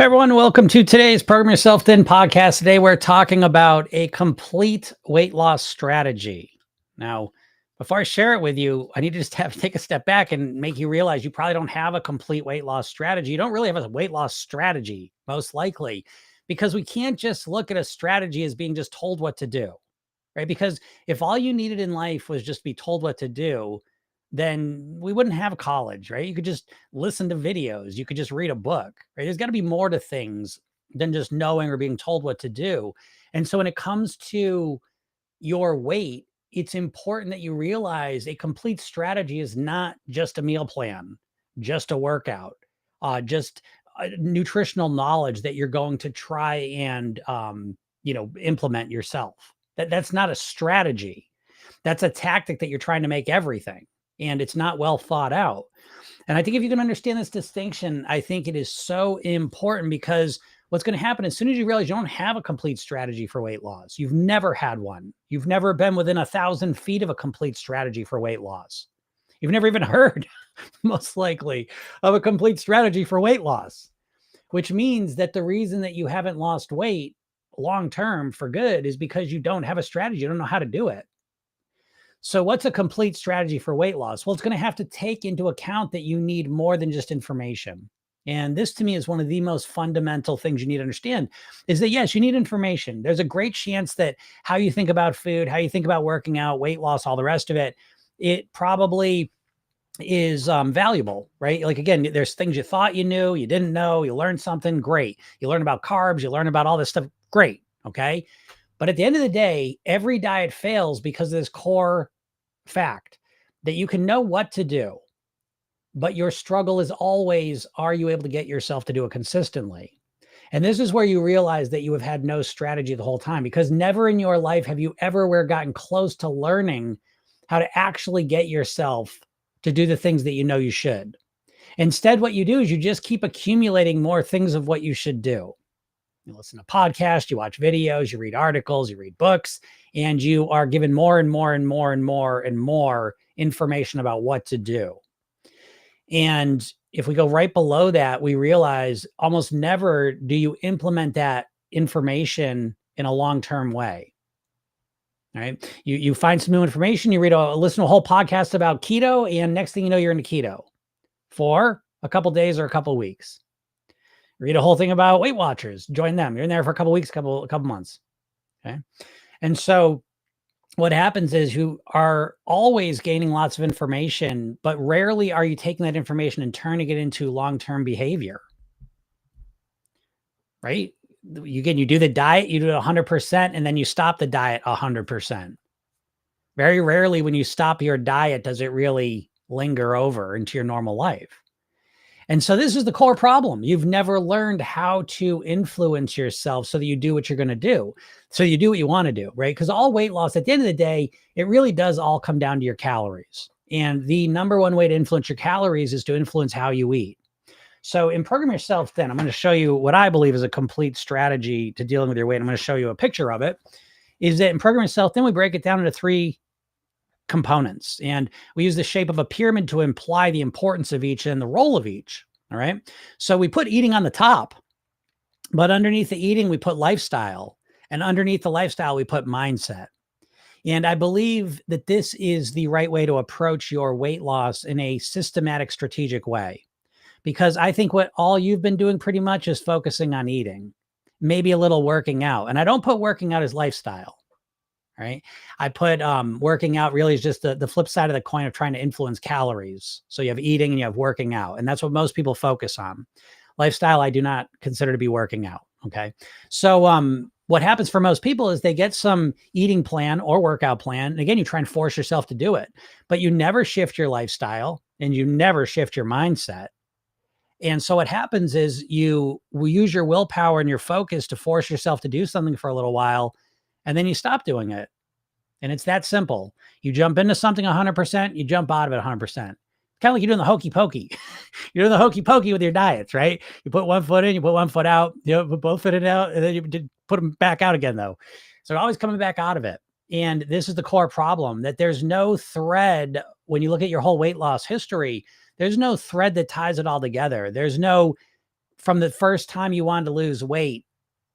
Hey everyone, welcome to today's Program Yourself Thin podcast. Today we're talking about a complete weight loss strategy. Now, before I share it with you, I need to just take a step back and make you realize you probably don't have a complete weight loss strategy. You don't really have a weight loss strategy, most likely, because we can't just look at a strategy as being just told what to do, right? Because if all you needed in life was just be told what to do, then we wouldn't have college, right? You could just listen to videos, you could just read a book, right? There's got to be more to things than just knowing or being told what to do. And so when it comes to your weight, it's important that you realize a complete strategy is not just a meal plan, just a workout, just nutritional knowledge that you're going to try and implement yourself. That's not a strategy. That's a tactic that you're trying to make everything, and it's not well thought out. And I think if you can understand this distinction, I think it is so important, because what's going to happen as soon as you realize you don't have a complete strategy for weight loss, you've never had one. You've never been within 1,000 feet of a complete strategy for weight loss. You've never even heard, most likely, of a complete strategy for weight loss, which means that the reason that you haven't lost weight long term for good is because you don't have a strategy. You don't know how to do it. So what's a complete strategy for weight loss? Well, it's going to have to take into account that you need more than just information. And this to me is one of the most fundamental things you need to understand, is that yes, you need information. There's a great chance that how you think about food, how you think about working out, weight loss, all the rest of it, it probably is valuable, right? Like, again, there's things you thought you knew, you didn't know, you learned something, great. You learn about carbs, you learn about all this stuff, great. Okay. But at the end of the day, every diet fails because of this core fact that you can know what to do, but your struggle is always, are you able to get yourself to do it consistently? And this is where you realize that you have had no strategy the whole time, because never in your life have you ever gotten close to learning how to actually get yourself to do the things that you know you should. Instead, what you do is you just keep accumulating more things of what you should do. You listen to podcasts, you watch videos, you read articles, you read books, and you are given more and more and more and more and more information about what to do. And if we go right below that, we realize almost never do you implement that information in a long-term way. All right. You find some new information, you listen to a whole podcast about keto, and next thing you know, you're into keto for a couple days or a couple weeks. Read a whole thing about Weight Watchers, join them. You're in there for a couple weeks, a couple months. Okay. And so what happens is you are always gaining lots of information, but rarely are you taking that information and turning it into long-term behavior. Right? You do the diet, you do it 100%, and then you stop the diet 100%. Very rarely when you stop your diet does it really linger over into your normal life. And so this is the core problem. You've never learned how to influence yourself so that you do what you're going to do. So you do what you want to do, right? Because all weight loss, at the end of the day, it really does all come down to your calories. And the number one way to influence your calories is to influence how you eat. So in Program Yourself Thin, I'm going to show you what I believe is a complete strategy to dealing with your weight. I'm going to show you a picture of it. Is that in Program Yourself Thin, we break it down into 3 components, and we use the shape of a pyramid to imply the importance of each and the role of each. All right. So we put eating on the top, but underneath the eating, we put lifestyle, and underneath the lifestyle, we put mindset. And I believe that this is the right way to approach your weight loss in a systematic, strategic way, because I think what all you've been doing pretty much is focusing on eating, maybe a little working out. And I don't put working out as lifestyle. Right. I put working out really is just the flip side of the coin of trying to influence calories. So you have eating and you have working out. And that's what most people focus on. Lifestyle, I do not consider to be working out. Okay. So what happens for most people is they get some eating plan or workout plan. And again, you try and force yourself to do it, but you never shift your lifestyle and you never shift your mindset. And so what happens is you will use your willpower and your focus to force yourself to do something for a little while, and then you stop doing it. And it's that simple. You jump into something 100%, you jump out of it 100%. Kind of like you're doing the hokey pokey. You're doing the hokey pokey with your diets, right? You put one foot in, you put one foot out, put both foot in out, and then you put them back out again, though. So always coming back out of it. And this is the core problem, that there's no thread. When you look at your whole weight loss history, there's no thread that ties it all together. There's no from the first time you wanted to lose weight,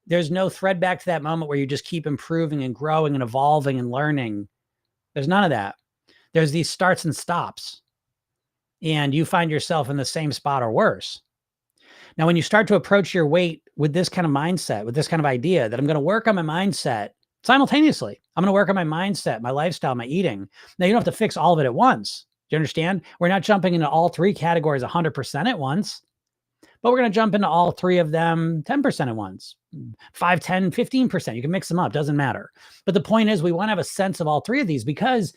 there's no thread back to that moment where you just keep improving and growing and evolving and learning. There's none of that. There's these starts and stops, and you find yourself in the same spot or worse. Now, when you start to approach your weight with this kind of mindset, with this kind of idea that I'm going to work on my mindset simultaneously, I'm going to work on my mindset, my lifestyle, my eating. Now, you don't have to fix all of it at once. Do you understand? We're not jumping into all three categories 100% at once, but we're going to jump into all three of them 10% at once, 5, 10, 15%. You can mix them up. Doesn't matter. But the point is, we want to have a sense of all three of these, because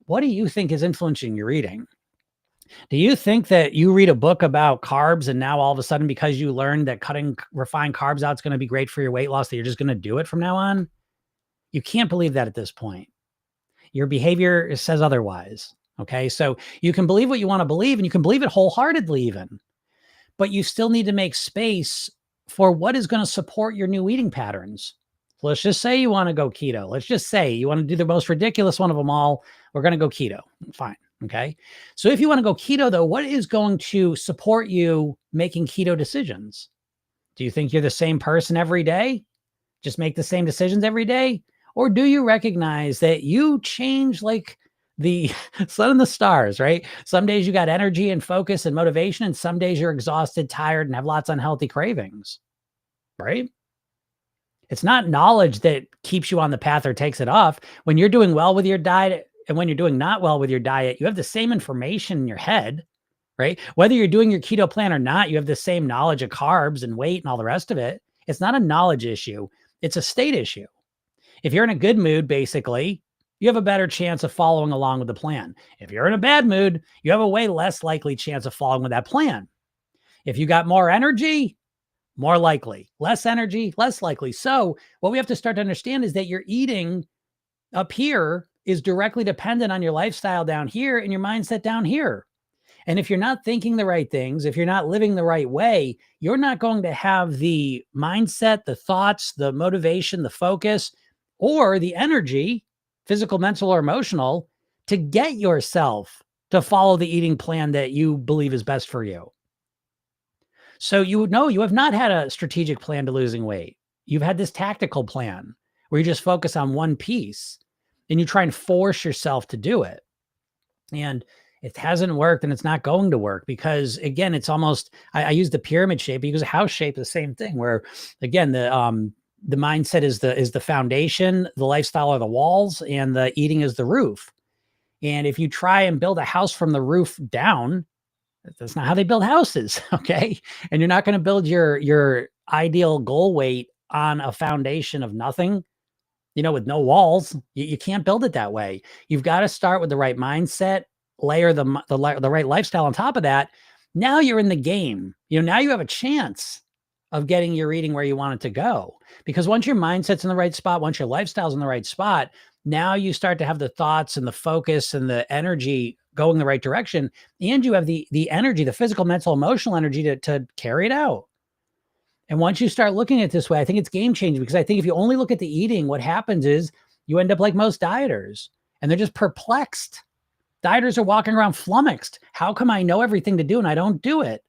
what do you think is influencing your eating? Do you think that you read a book about carbs and now all of a sudden, because you learned that cutting refined carbs out is going to be great for your weight loss, that you're just going to do it from now on? You can't believe that at this point. Your behavior says otherwise. Okay. So you can believe what you want to believe, and you can believe it wholeheartedly even, but you still need to make space for what is going to support your new eating patterns. So let's just say you want to go keto. Let's just say you want to do the most ridiculous one of them all. We're going to go keto. Fine. Okay. So if you want to go keto, though, what is going to support you making keto decisions? Do you think you're the same person every day? Just make the same decisions every day? Or do you recognize that you change like the sun and the stars, right? Some days you got energy and focus and motivation, and some days you're exhausted, tired, and have lots of unhealthy cravings, right? It's not knowledge that keeps you on the path or takes it off. When you're doing well with your diet and when you're doing not well with your diet, you have the same information in your head, right? Whether you're doing your keto plan or not, you have the same knowledge of carbs and weight and all the rest of it. It's not a knowledge issue. It's a state issue. If you're in a good mood, basically, you have a better chance of following along with the plan. If you're in a bad mood, you have a way less likely chance of following with that plan. If you got more energy, more likely. Less energy, less likely. So what we have to start to understand is that your eating up here is directly dependent on your lifestyle down here and your mindset down here. And if you're not thinking the right things, if you're not living the right way, you're not going to have the mindset, the thoughts, the motivation, the focus, or the energy, physical, mental, or emotional, to get yourself to follow the eating plan that you believe is best for you. So you know you have not had a strategic plan to losing weight. You've had this tactical plan where you just focus on one piece and you try and force yourself to do it. And it hasn't worked, and it's not going to work because, again, it's almost, I use the pyramid shape because a house shape is the same thing where, again, the mindset is the foundation, the lifestyle are the walls, and the eating is the roof. And if you try and build a house from the roof down, that's not how they build houses. Okay. And you're not going to build your ideal goal weight on a foundation of nothing, with no walls. You can't build it that way. You've got to start with the right mindset, layer the right lifestyle on top of that. Now you're in the game. Now you have a chance of getting your eating where you want it to go. Because once your mindset's in the right spot, once your lifestyle's in the right spot, now you start to have the thoughts and the focus and the energy going the right direction. And you have the energy, the physical, mental, emotional energy to carry it out. And once you start looking at it this way, I think it's game changing, because I think if you only look at the eating, what happens is you end up like most dieters, and they're just perplexed. Dieters are walking around flummoxed. How come I know everything to do and I don't do it?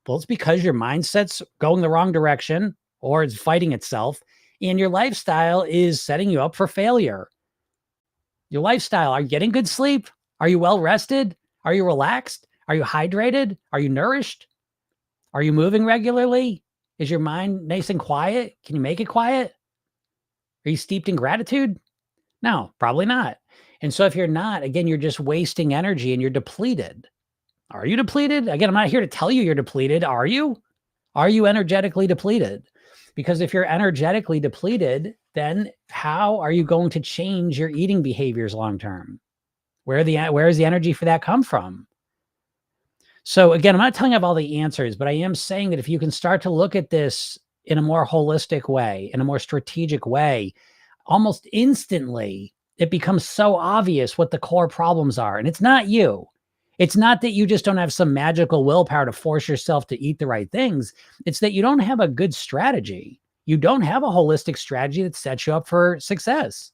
Well, it's because your mindset's going the wrong direction, or it's fighting itself, and your lifestyle is setting you up for failure. Your lifestyle, are you getting good sleep? Are you well rested? Are you relaxed? Are you hydrated? Are you nourished? Are you moving regularly? Is your mind nice and quiet? Can you make it quiet? Are you steeped in gratitude? No, probably not. And so if you're not, again, you're just wasting energy and you're depleted. Are you depleted? Again, I'm not here to tell you you're depleted. Are you? Are you energetically depleted? Because if you're energetically depleted, then how are you going to change your eating behaviors long-term? Where is the energy for that come from? So again, I'm not telling you I have all the answers, but I am saying that if you can start to look at this in a more holistic way, in a more strategic way, almost instantly, it becomes so obvious what the core problems are. And it's not you. It's not that you just don't have some magical willpower to force yourself to eat the right things. It's that you don't have a good strategy. You don't have a holistic strategy that sets you up for success.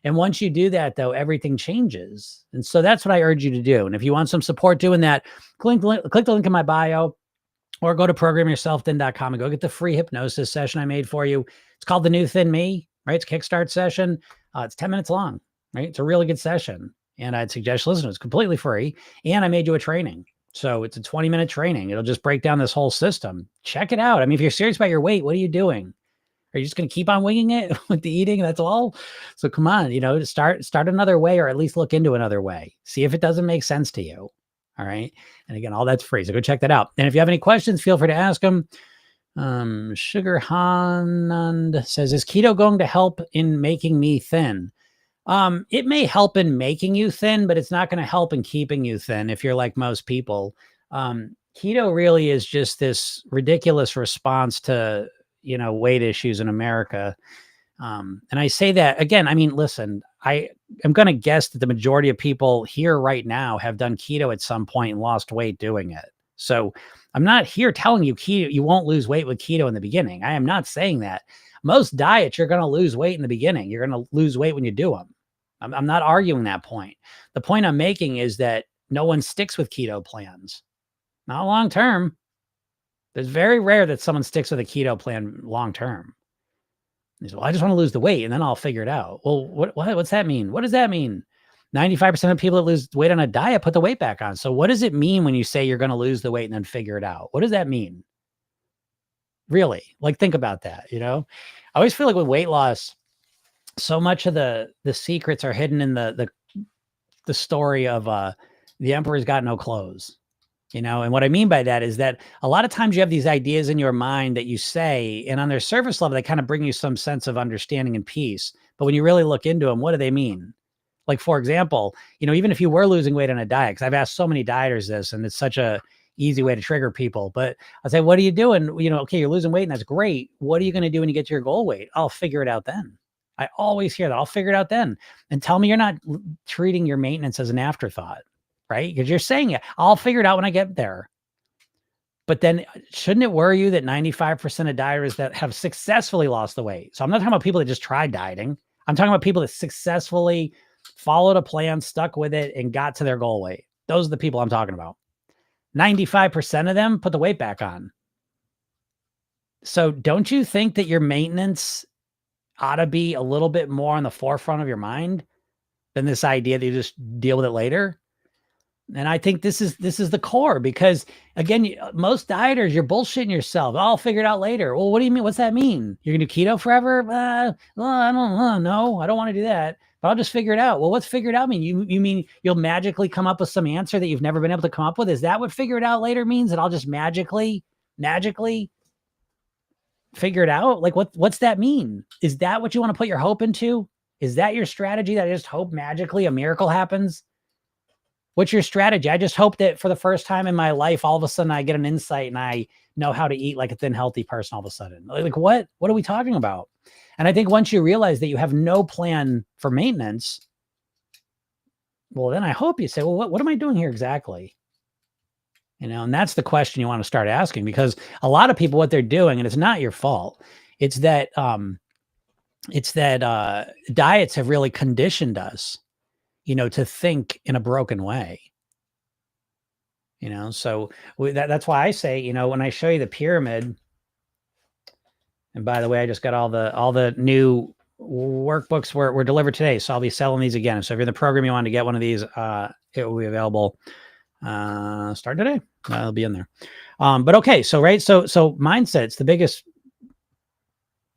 And once you do that, though, everything changes. And so that's what I urge you to do. And if you want some support doing that, click the link in my bio. or go to programyourselfthin.com and go get the free hypnosis session I made for you. It's called The New Thin Me, right? It's a Kickstart session. It's 10 minutes long, right? It's a really good session. And I'd suggest you listen to it. It's completely free. And I made you a training. So it's a 20-minute training. It'll just break down this whole system. Check it out. I mean, if you're serious about your weight, what are you doing? Are you just going to keep on winging it with the eating? That's all. So come on, start another way, or at least look into another way. See if it doesn't make sense to you. All right. And again, all that's free. So go check that out. And if you have any questions, feel free to ask them. Sugar Hanand says, is keto going to help in making me thin? It may help in making you thin, but it's not going to help in keeping you thin if you're like most people. Keto really is just this ridiculous response to weight issues in America. And I say that again, I mean, listen, I am going to guess that the majority of people here right now have done keto at some point and lost weight doing it. So I'm not here telling you keto, you won't lose weight with keto in the beginning. I am not saying that. Most diets, you're going to lose weight in the beginning. You're going to lose weight when you do them. I'm not arguing that point. The point I'm making is that no one sticks with keto plans. Not long term. It's very rare that someone sticks with a keto plan long term. He said, well, I just want to lose the weight and then I'll figure it out. Well, what's that mean? What does that mean? 95% of people that lose weight on a diet put the weight back on. So what does it mean when you say you're going to lose the weight and then figure it out? What does that mean? Really? Like, think about that, I always feel like with weight loss, so much of the secrets are hidden in the story of the emperor's got no clothes. And what I mean by that is that a lot of times you have these ideas in your mind that you say, and on their surface level, they kind of bring you some sense of understanding and peace. But when you really look into them, what do they mean? Like, for example, even if you were losing weight on a diet, because I've asked so many dieters this, and it's such a easy way to trigger people. But I'll say, what are you doing? Okay, you're losing weight and that's great. What are you going to do when you get to your goal weight? I'll figure it out then. I always hear that. I'll figure it out then. And tell me you're not treating your maintenance as an afterthought. Right? Because you're saying it, I'll figure it out when I get there. But then shouldn't it worry you that 95% of dieters that have successfully lost the weight? So I'm not talking about people that just tried dieting. I'm talking about people that successfully followed a plan, stuck with it, and got to their goal weight. Those are the people I'm talking about. 95% of them put the weight back on. So don't you think that your maintenance ought to be a little bit more on the forefront of your mind than this idea that you just deal with it later? And I think this is the core, because again, most dieters, you're bullshitting yourself. I'll figure it out later. Well, what do you mean? What's that mean? You're going to do keto forever? I don't know. I don't want to do that, but I'll just figure it out. Well, what's figured out mean? You mean you'll magically come up with some answer that you've never been able to come up with? Is that what figure it out later means? That I'll just magically figure it out? Like, what's that mean? Is that what you want to put your hope into? Is that your strategy, that I just hope magically a miracle happens? What's your strategy? I just hope that for the first time in my life, all of a sudden I get an insight and I know how to eat like a thin, healthy person all of a sudden. Like, what are we talking about? And I think once you realize that you have no plan for maintenance, well, then I hope you say, well, what am I doing here exactly? And that's the question you want to start asking, because a lot of people, what they're doing, and it's not your fault, it's that diets have really conditioned us, to think in a broken way. So that's why I say, when I show you the pyramid, and by the way, I just got all the new workbooks were delivered today. So I'll be selling these again. So if you're in the program, you want to get one of these, it will be available, start today. It'll be in there. But okay. So, right. So mindset's the biggest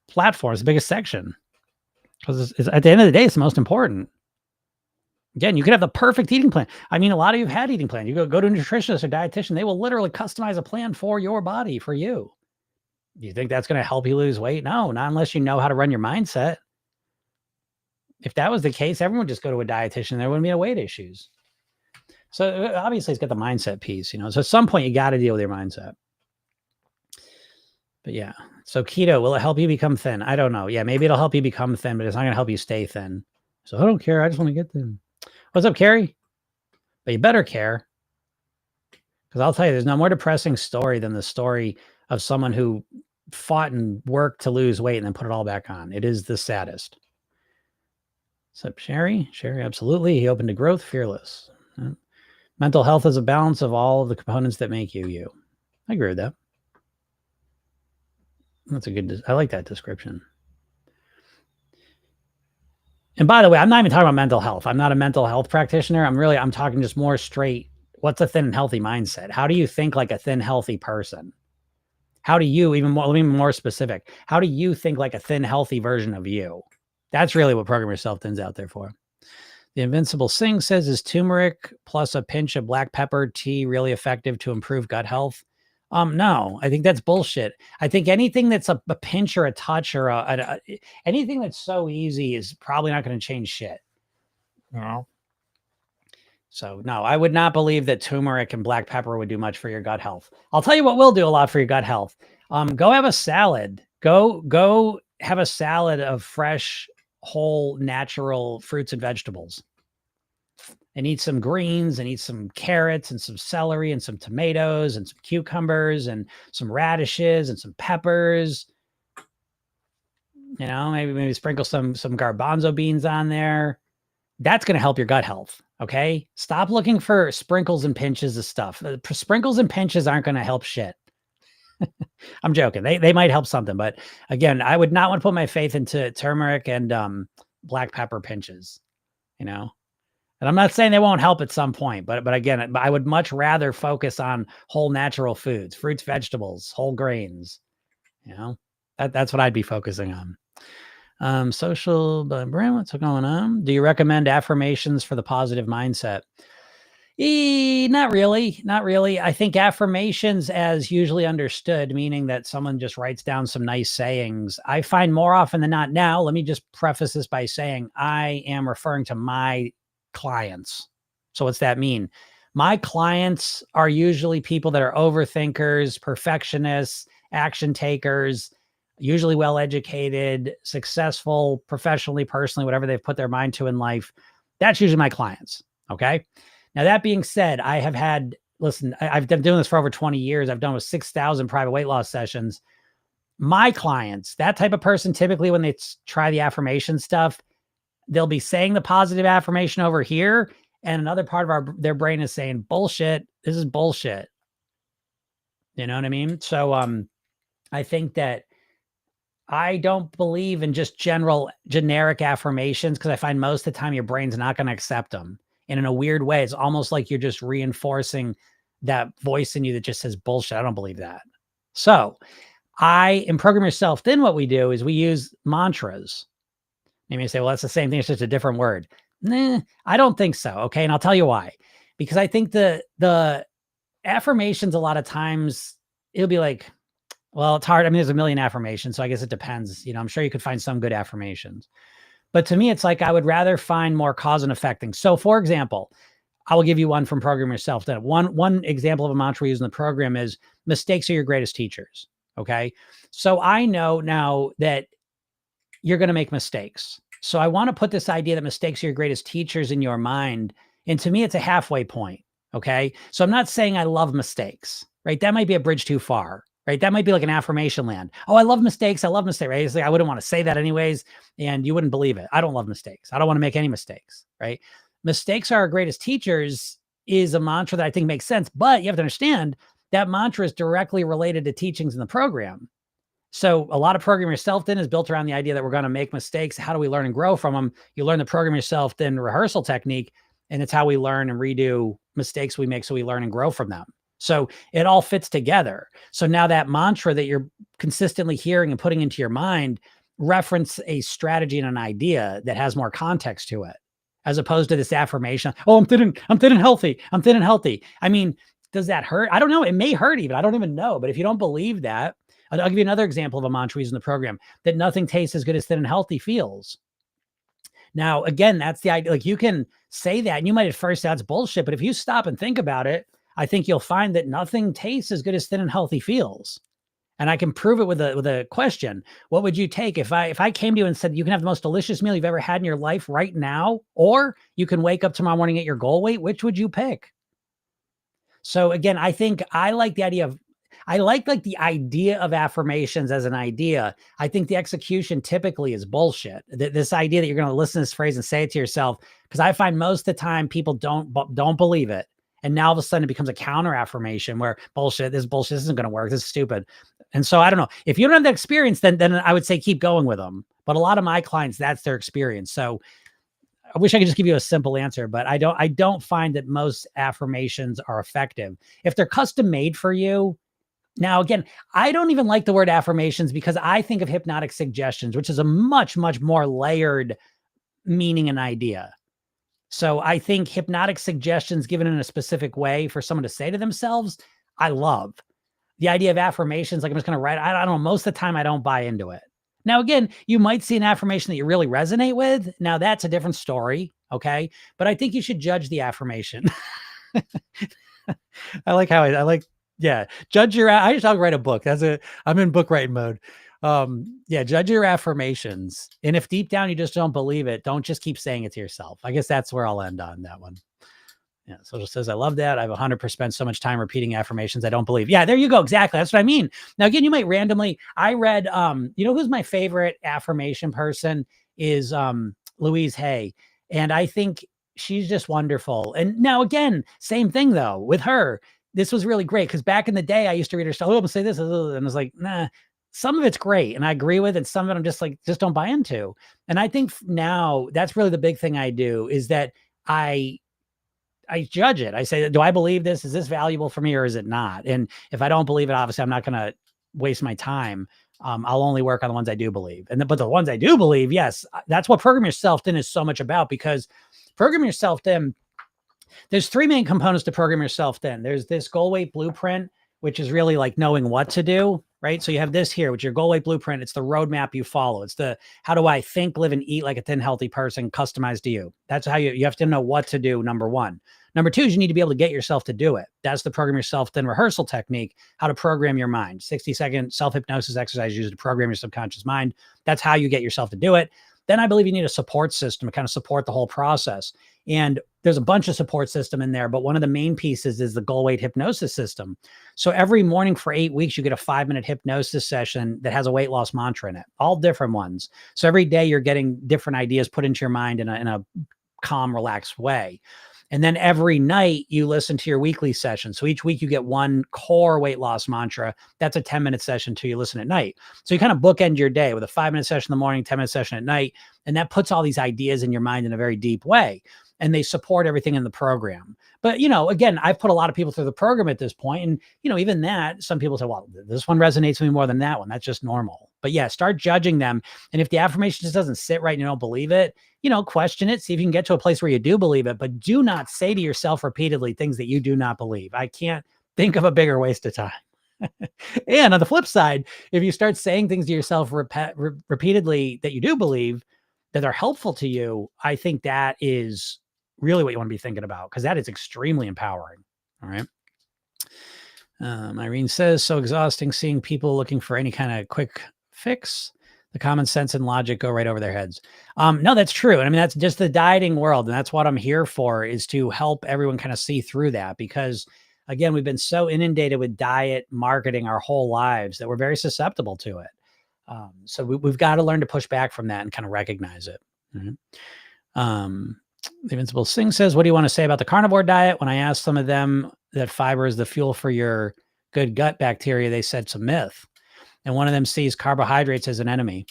platform, it's the biggest section, because it's at the end of the day, it's the most important. Again, you could have the perfect eating plan. I mean, a lot of you have had eating plans. You go to a nutritionist or dietitian, they will literally customize a plan for your body, for you. Do you think that's going to help you lose weight? No, not unless you know how to run your mindset. If that was the case, everyone would just go to a dietitian. There wouldn't be no weight issues. So obviously it's got the mindset piece, so at some point you got to deal with your mindset. But yeah, so keto, will it help you become thin? I don't know. Yeah, maybe it'll help you become thin, but it's not going to help you stay thin. So I don't care. I just want to get thin. What's up, Carrie? But you better care, because I'll tell you, there's no more depressing story than the story of someone who fought and worked to lose weight and then put it all back on. It is the saddest. What's up, Sherry? Sherry, absolutely. He opened to growth, fearless. Mental health is a balance of all of the components that make you, you. I agree with that. That's a good, I like that description. And by the way, I'm not even talking about mental health. I'm not a mental health practitioner. I'm talking just more straight. What's a thin and healthy mindset? How do you think like a thin, healthy person? How do you even more specific? How do you think like a thin, healthy version of you? That's really what Program Yourself Thin's out there for. The Invincible Sing says, is turmeric plus a pinch of black pepper tea really effective to improve gut health? No, I think that's bullshit. I think anything that's a pinch or a touch or anything that's so easy is probably not going to change shit. You know? So no, I would not believe that turmeric and black pepper would do much for your gut health. I'll tell you what will do a lot for your gut health. Go have a salad. Go have a salad of fresh, whole, natural fruits and vegetables. And eat some greens and eat some carrots and some celery and some tomatoes and some cucumbers and some radishes and some peppers. You know, maybe sprinkle some garbanzo beans on there. That's going to help your gut health. Okay. Stop looking for sprinkles and pinches of stuff. Sprinkles and pinches aren't going to help shit. I'm joking. They might help something, but again, I would not want to put my faith into turmeric and black pepper pinches, you know? And I'm not saying they won't help at some point, but again, I would much rather focus on whole natural foods, fruits, vegetables, whole grains. You know, that's what I'd be focusing on. Social, Brand, what's going on? Do you recommend affirmations for the positive mindset? Not really. Not really. I think affirmations, as usually understood, meaning that someone just writes down some nice sayings, I find more often than not now, let me just preface this by saying I am referring to my clients. So what's that mean? My clients are usually people that are overthinkers, perfectionists, action takers, usually well-educated, successful, professionally, personally, whatever they've put their mind to in life. That's usually my clients. Okay. Now, that being said, I have had, listen, I've been doing this for over 20 years. I've done over 6,000 private weight loss sessions. My clients, that type of person, typically when they try the affirmation stuff, they'll be saying the positive affirmation over here, and another part of their brain is saying, bullshit, this is bullshit. You know what I mean? So I think that I don't believe in just generic affirmations because I find most of the time your brain's not going to accept them. And in a weird way, it's almost like you're just reinforcing that voice in you that just says bullshit. I don't believe that. So in Program Yourself Thin, what we do is we use mantras. You may say, well, that's the same thing. It's just a different word. Nah, I don't think so. Okay. And I'll tell you why. Because I think the affirmations, a lot of times it'll be like, well, it's hard. I mean, there's a million affirmations. So I guess it depends. You know, I'm sure you could find some good affirmations. But to me, it's like I would rather find more cause and effect things. So for example, I will give you one from Program Yourself. That one example of a mantra we use in the program is mistakes are your greatest teachers. Okay. So I know now that you're going to make mistakes. So I want to put this idea that mistakes are your greatest teachers in your mind. And to me, it's a halfway point. Okay. So I'm not saying I love mistakes, right? That might be a bridge too far, right? That might be like an affirmation land. Oh, I love mistakes. I love mistakes, right? It's like, I wouldn't want to say that anyways. And you wouldn't believe it. I don't love mistakes. I don't want to make any mistakes, right? Mistakes are our greatest teachers is a mantra that I think makes sense, but you have to understand that mantra is directly related to teachings in the program. So a lot of Program Yourself Thin is built around the idea that we're going to make mistakes. How do we learn and grow from them? You learn the Program Yourself Thin rehearsal technique, and it's how we learn and redo mistakes we make so we learn and grow from them. So it all fits together. So now that mantra that you're consistently hearing and putting into your mind reference a strategy and an idea that has more context to it, as opposed to this affirmation. Oh, I'm thin and healthy. I'm thin and healthy. I mean, does that hurt? I don't know. It may hurt even. I don't even know. But if you don't believe that, I'll give you another example of a mantra we use in the program, that nothing tastes as good as thin and healthy feels. Now, again, that's the idea. Like, you can say that and you might at first say that's bullshit, but if you stop and think about it, I think you'll find that nothing tastes as good as thin and healthy feels. And I can prove it with a question. What would you take if I came to you and said, you can have the most delicious meal you've ever had in your life right now, or you can wake up tomorrow morning at your goal weight? Which would you pick? So again, I think I like the idea of, like the idea of affirmations as an idea. I think the execution typically is bullshit. This idea that you're going to listen to this phrase and say it to yourself, because I find most of the time people don't believe it. And now all of a sudden it becomes a counter affirmation where bullshit, this isn't going to work. This is stupid. And so I don't know, if you don't have that experience, then I would say keep going with them. But a lot of my clients, that's their experience. So I wish I could just give you a simple answer, but I don't find that most affirmations are effective. If they're custom made for you. Now, again, I don't even like the word affirmations because I think of hypnotic suggestions, which is a much, much more layered meaning and idea. So I think hypnotic suggestions given in a specific way for someone to say to themselves, I love. The idea of affirmations, like I'm just going to write, I don't know, most of the time I don't buy into it. Now, again, you might see an affirmation that you really resonate with. Now, that's a different story, okay? But I think you should judge the affirmation. I like how yeah, judge your, I'll write a book. I'm in book writing mode. Yeah, judge your affirmations. And if deep down you just don't believe it, don't just keep saying it to yourself. I guess that's where I'll end on that one. Yeah, Social says, I love that. I've 100% so much time repeating affirmations I don't believe. Yeah, there you go. Exactly. That's what I mean. Now, again, you might randomly, I read, you know, who's my favorite affirmation person is Louise Hay. And I think she's just wonderful. And now, again, same thing, though, with her. This was really great because back in the day, I used to read her stuff. Oh, I'm say this. And I was like, nah, some of it's great. And I agree with, and some of it I'm just like, just don't buy into. And I think now that's really the big thing I do is that I judge it. I say, do I believe this? Is this valuable for me or is it not? And if I don't believe it, obviously I'm not going to waste my time. I'll only work on the ones I do believe. But the ones I do believe, yes, that's what Program Yourself Thin is so much about, because Program Yourself Thin, there's three main components to Program Yourself Thin. There's this goal weight blueprint, which is really like knowing what to do, right? So you have this here, which is your goal weight blueprint. It's the roadmap you follow. It's the, how do I think, live, and eat like a thin, healthy person, customized to you. That's how you have to know what to do, number one. Number two is you need to be able to get yourself to do it. That's the Program Yourself Thin rehearsal technique, how to program your mind. 60-second self-hypnosis exercise used to program your subconscious mind. That's how you get yourself to do it. Then I believe you need a support system to kind of support the whole process. And there's a bunch of support system in there, but one of the main pieces is the goal weight hypnosis system. So every morning for 8 weeks, you get a 5-minute hypnosis session that has a weight loss mantra in it, all different ones. So every day you're getting different ideas put into your mind in a calm, relaxed way. And then every night you listen to your weekly session. So each week you get one core weight loss mantra. That's a 10-minute session till you listen at night. So you kind of bookend your day with a 5-minute session in the morning, 10-minute session at night. And that puts all these ideas in your mind in a very deep way. And they support everything in the program. But, you know, again, I've put a lot of people through the program at this point. And, you know, even that, some people say, well, this one resonates with me more than that one. That's just normal. But yeah, start judging them. And if the affirmation just doesn't sit right and you don't believe it, you know, question it, see if you can get to a place where you do believe it, but do not say to yourself repeatedly things that you do not believe. I can't think of a bigger waste of time. And on the flip side, if you start saying things to yourself repeatedly that you do believe that are helpful to you, I think that is really what you want to be thinking about, because that is extremely empowering. All right. Irene says, so exhausting seeing people looking for any kind of quick fix. The common sense and logic go right over their heads. No, that's true. And I mean, that's just the dieting world. And that's what I'm here for, is to help everyone kind of see through that, because again, we've been so inundated with diet marketing our whole lives that we're very susceptible to it. So we've got to learn to push back from that and kind of recognize it. Mm-hmm. The Invincible Singh says, what do you want to say about the carnivore diet? When I asked some of them that fiber is the fuel for your good gut bacteria, they said it's a myth. And one of them sees carbohydrates as an enemy.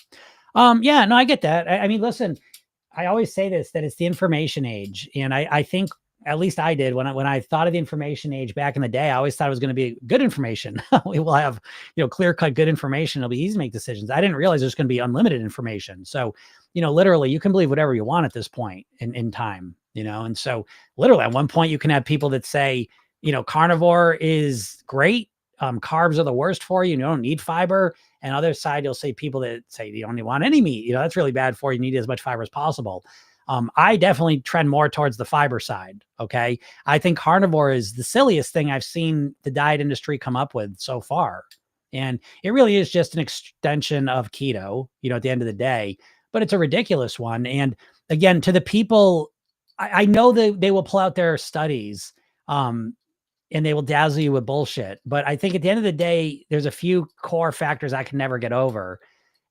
Yeah, no, I get that. I mean, listen, I always say this, that it's the information age. And I think, at least I did, when I thought of the information age back in the day, I always thought it was going to be good information. We will have, you know, clear-cut good information. It'll be easy to make decisions. I didn't realize there's going to be unlimited information. So, you know, literally you can believe whatever you want at this point in time, you know? And so literally at one point you can have people that say, you know, carnivore is great. Carbs are the worst for you. You don't need fiber. And other side, you'll say people that say you don't want any meat. You know, that's really bad for you. You need as much fiber as possible. I definitely trend more towards the fiber side. Okay. I think carnivore is the silliest thing I've seen the diet industry come up with so far. And it really is just an extension of keto, you know, at the end of the day, but it's a ridiculous one. And again, to the people, I know that they will pull out their studies, and they will dazzle you with bullshit. But I think at the end of the day, there's a few core factors I can never get over.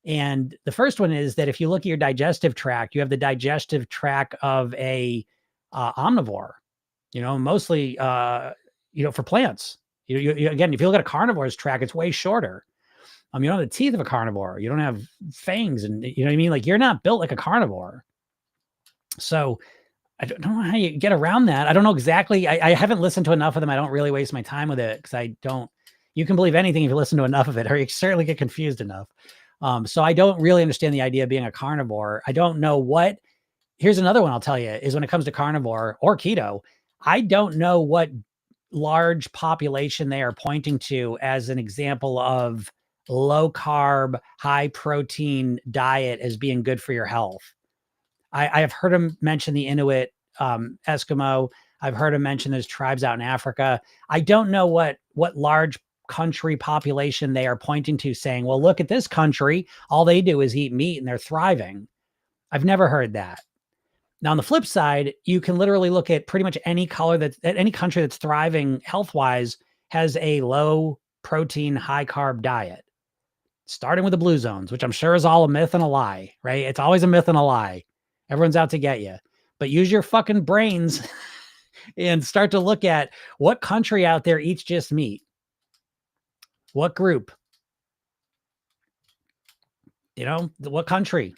And the first one is that if you look at your digestive tract, you have the digestive tract of a omnivore. mostly, for plants. Again, if you look at a carnivore's track, it's way shorter. You don't have the teeth of a carnivore. You don't have fangs, and you know what I mean? Like, you're not built like a carnivore. So I don't know how you get around that. I don't know exactly. I haven't listened to enough of them. I don't really waste my time with it because you can believe anything if you listen to enough of it, or you certainly get confused enough. So I don't really understand the idea of being a carnivore. I don't know here's another one I'll tell you is when it comes to carnivore or keto, I don't know what large population they are pointing to as an example of low carb, high protein diet as being good for your health. I have heard him mention the Inuit, Eskimo. I've heard him mention those tribes out in Africa. I don't know what large country population they are pointing to saying, well, look at this country. All they do is eat meat and they're thriving. I've never heard that. Now, on the flip side, you can literally look at pretty much any any country that's thriving health-wise has a low protein, high carb diet, starting with the blue zones, which I'm sure is all a myth and a lie, right? It's always a myth and a lie. Everyone's out to get you. But use your fucking brains and start to look at what country out there eats just meat. What group? What country?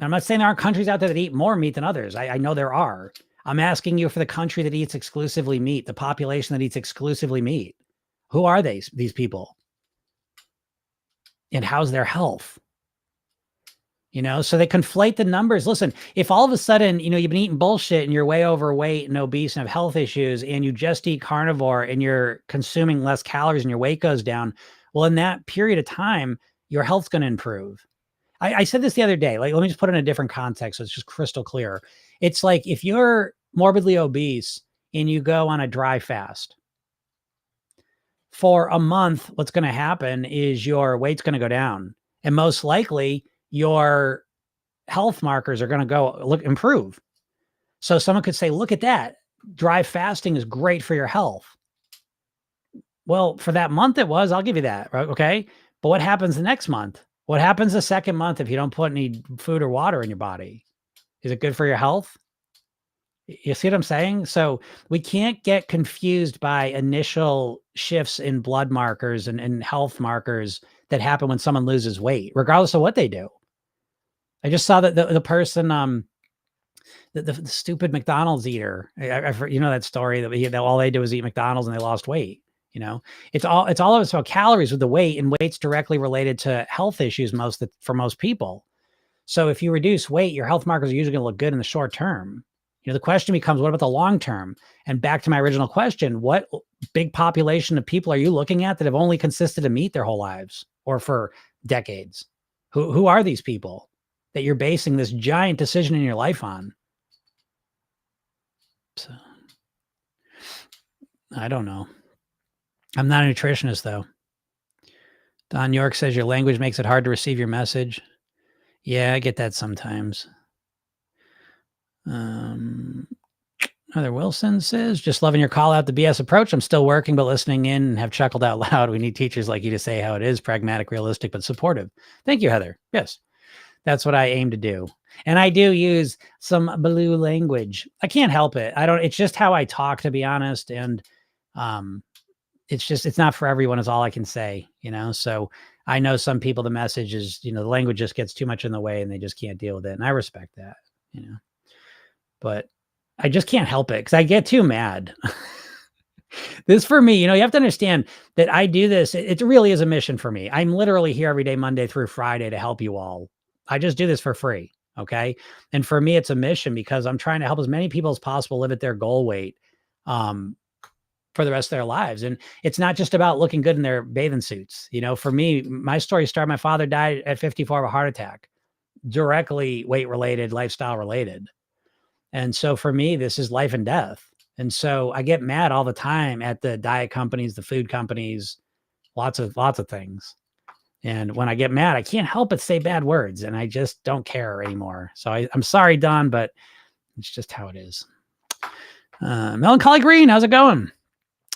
I'm not saying there aren't countries out there that eat more meat than others. I know there are. I'm asking you for the country that eats exclusively meat, the population that eats exclusively meat. Who are these people? And how's their health? So they conflate the numbers. Listen, if all of a sudden, you've been eating bullshit and you're way overweight and obese and have health issues and you just eat carnivore and you're consuming less calories and your weight goes down, well, in that period of time, your health's going to improve. I said this the other day, like, let me just put it in a different context so it's just crystal clear. It's like if you're morbidly obese and you go on a dry fast for a month, what's going to happen is your weight's going to go down. And most likely your health markers are going to improve. So someone could say, look at that. Dry fasting is great for your health. Well, for that month it was, I'll give you that. Right? Okay. But what happens the next month? What happens the second month if you don't put any food or water in your body? Is it good for your health? You see what I'm saying? So we can't get confused by initial shifts in blood markers and health markers that happen when someone loses weight, regardless of what they do. I just saw that the person, the stupid McDonald's eater, that story that all they did was eat McDonald's and they lost weight. It's all about calories with the weight, and weight's directly related to health issues for most people. So if you reduce weight, your health markers are usually going to look good in the short term. The question becomes, what about the long term? And back to my original question, what big population of people are you looking at that have only consisted of meat their whole lives or for decades? Who are these people that you're basing this giant decision in your life on? So, I don't know. I'm not a nutritionist, though. Don York says your language makes it hard to receive your message. Yeah, I get that sometimes. Heather Wilson says, just loving your call out the BS approach. I'm still working, but listening in and have chuckled out loud. We need teachers like you to say how it is, pragmatic, realistic, but supportive. Thank you, Heather. Yes, that's what I aim to do. And I do use some blue language. I can't help it. It's just how I talk, to be honest. And, it's not for everyone is all I can say, so I know some people, the message is, the language just gets too much in the way and they just can't deal with it. And I respect that, but I just can't help it because I get too mad. This for me, you have to understand that I do this. It really is a mission for me. I'm literally here every day, Monday through Friday, to help you all. I just do this for free. Okay. And for me, it's a mission because I'm trying to help as many people as possible live at their goal weight, for the rest of their lives. And it's not just about looking good in their bathing suits. For me, my story started, my father died at 54 of a heart attack, directly weight related, lifestyle related. And so for me, this is life and death. And so I get mad all the time at the diet companies, the food companies, lots of things. And when I get mad, I can't help but say bad words and I just don't care anymore. So I'm sorry, Don, but it's just how it is. Melancholy Green, how's it going?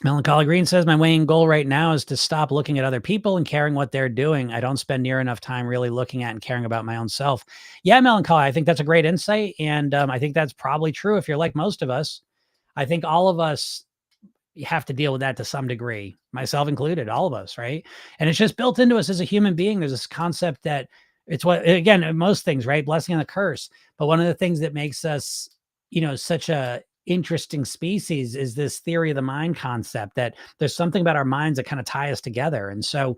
Melancholy Green says, my main goal right now is to stop looking at other people and caring what they're doing. I don't spend near enough time really looking at and caring about my own self. Yeah, Melancholy, I think that's a great insight. And I think that's probably true if you're like most of us. I think all of us have to deal with that to some degree, myself included, all of us, right? And it's just built into us as a human being. There's this concept that it's what, again, most things, right? Blessing and a curse. But one of the things that makes us, such a interesting species is this theory of the mind concept, that there's something about our minds that kind of tie us together. And so,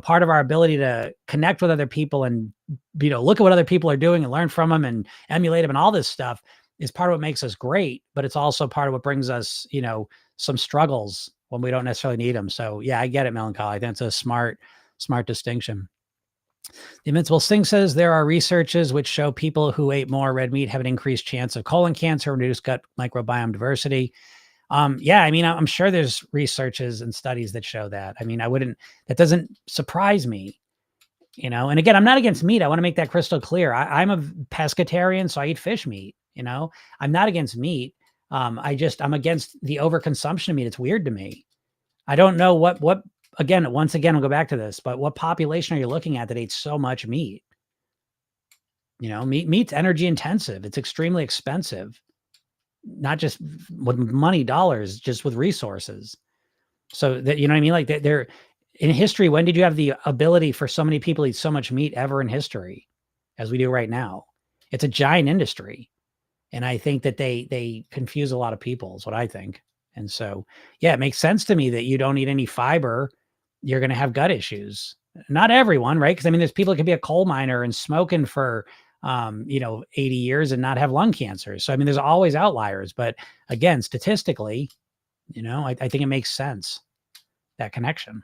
part of our ability to connect with other people and, look at what other people are doing and learn from them and emulate them and all this stuff is part of what makes us great. But it's also part of what brings us, some struggles when we don't necessarily need them. So yeah, I get it, melancholy. That's a smart distinction. The Invincible Singh says there are researches which show people who ate more red meat have an increased chance of colon cancer, reduced gut microbiome diversity. Yeah, I mean, I'm sure there's researches and studies that show that. I mean, that doesn't surprise me, and again, I'm not against meat. I want to make that crystal clear. I'm a pescatarian, so I eat fish meat, I'm not against meat. I'm against the overconsumption of meat. It's weird to me. I don't know what, once again, we'll go back to this, but what population are you looking at that eats so much meat? Meat's energy intensive. It's extremely expensive, not just with money, dollars, just with resources. So that, you know what I mean? Like they're in history. When did you have the ability for so many people to eat so much meat ever in history as we do right now? It's a giant industry. And I think that they confuse a lot of people is what I think. And so, yeah, it makes sense to me that you don't eat any fiber. You're going to have gut issues. Not everyone, right? Because I mean, there's people that can be a coal miner and smoking for, 80 years and not have lung cancer. So, I mean, there's always outliers. But again, statistically, I think it makes sense, that connection.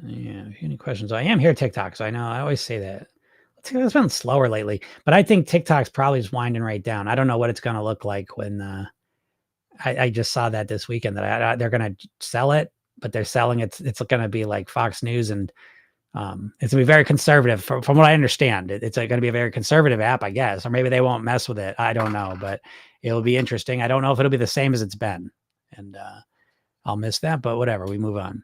Yeah. Any questions? I am here, TikTok. So I know I always say that. It's been slower lately, but I think TikTok's probably just winding right down. I don't know what it's going to look like when I just saw that this weekend that they're going to sell it, but they're selling it. It's going to be like Fox News, and it's going to be very conservative from what I understand. It's going to be a very conservative app, I guess, or maybe they won't mess with it. I don't know, but it'll be interesting. I don't know if it'll be the same as it's been, and I'll miss that, but whatever, we move on.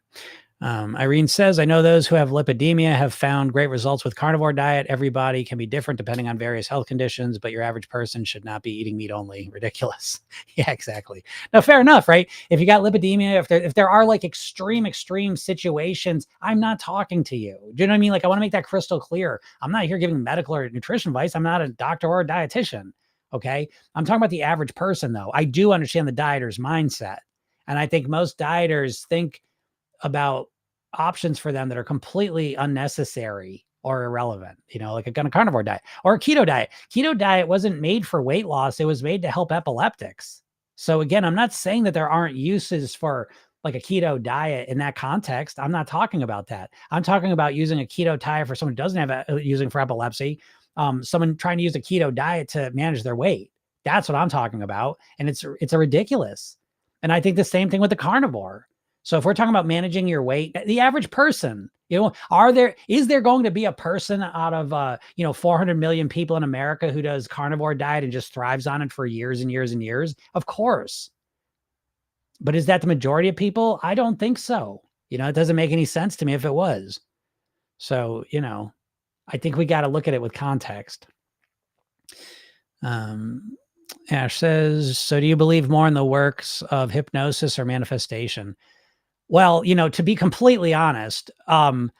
Irene says, I know those who have lipidemia have found great results with carnivore diet. Everybody can be different depending on various health conditions, but your average person should not be eating meat only. Ridiculous. Yeah, exactly. No, fair enough, right? If you got lipidemia, if there are like extreme situations, I'm not talking to you. Do you know what I mean? Like, I want to make that crystal clear. I'm not here giving medical or nutrition advice. I'm not a doctor or a dietitian. Okay. I'm talking about the average person, though. I do understand the dieter's mindset. And I think most dieters think about options for them that are completely unnecessary or irrelevant, like a carnivore diet or a keto diet. Keto diet wasn't made for weight loss. It was made to help epileptics. So again, I'm not saying that there aren't uses for like a keto diet in that context. I'm not talking about that. I'm talking about using a keto diet for someone who doesn't have using for epilepsy, someone trying to use a keto diet to manage their weight. That's what I'm talking about. And it's a ridiculous. And I think the same thing with the carnivore. So if we're talking about managing your weight, the average person, is there going to be a person out of, 400 million people in America who does carnivore diet and just thrives on it for years and years and years? Of course. But is that the majority of people? I don't think so. It doesn't make any sense to me if it was. So, I think we got to look at it with context. Ash says, so do you believe more in the works of hypnosis or manifestation? Well, to be completely honest, I'm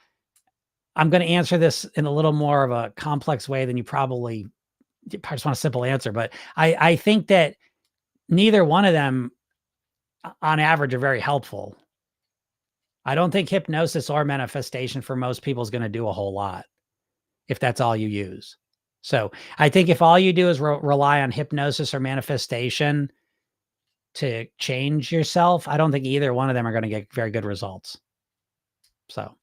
going to answer this in a little more of a complex way than you probably just want a simple answer. But I think that neither one of them on average are very helpful. I don't think hypnosis or manifestation for most people is going to do a whole lot if that's all you use. So I think if all you do is rely on hypnosis or manifestation to change yourself, I don't think either one of them are going to get very good results. So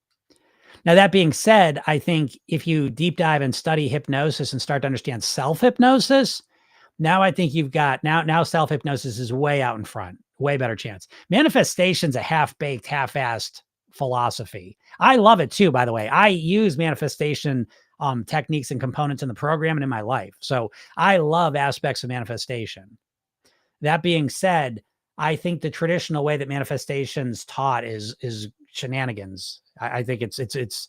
now that being said, I think if you deep dive and study hypnosis and start to understand self-hypnosis, now I think you've got now self-hypnosis is way out in front, way better chance. Manifestation's a half-baked, half-assed philosophy. I love it too, by the way. I use manifestation techniques and components in the program and in my life. So I love aspects of manifestation. That being said, I think the traditional way that manifestation's taught is shenanigans. I think it's